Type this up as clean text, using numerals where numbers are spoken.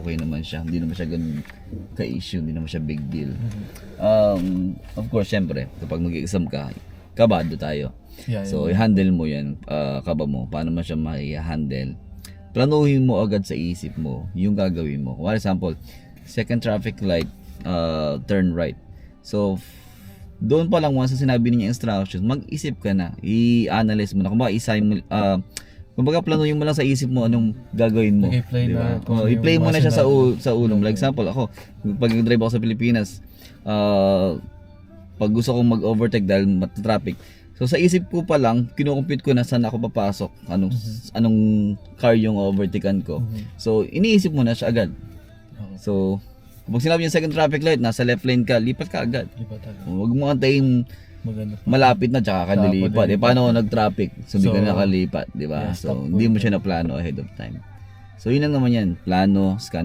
okay naman siya. Hindi naman siya ganun ka-issue, hindi naman siya big deal. Of course, syempre, kapag mag-exam ka, kabado tayo. Yeah, So, i-handle mo yan, kaba mo. Paano mo siya ma-handle? Planuhin mo agad sa isip mo yung gagawin mo. For example, second traffic light, turn right. So, doon pa lang once na sinabi niya instructions, mag-isip ka na, i-analyze mo na. Kumbaga planuhin mo lang sa isip mo anong gagawin mo. Nag-i-play diba? na kung ano yung I-play mo na mga siya sa scenario. sa ulo. Like example, ako, pag nag-drive ako sa Pilipinas, pag gusto kong mag-overtake dahil traffic, so sa isip ko pa lang, kinukumpute ko na saan ako papasok, anong car yung overtaken ko. So iniisip mo na siya agad. Okay. So pag sinabi yung second traffic light, nasa left lane ka, lipat ka agad. Lipat agad. Huwag mo antayin Maganda pa. malapit na tsaka ka Tsaka nilipat. pa din. Paano kung nag-traffic? So hindi ka So, nakalipat, di ba? yeah, So stop hindi mo point. siya na plano ahead of time. So yun lang naman yan, plano, scan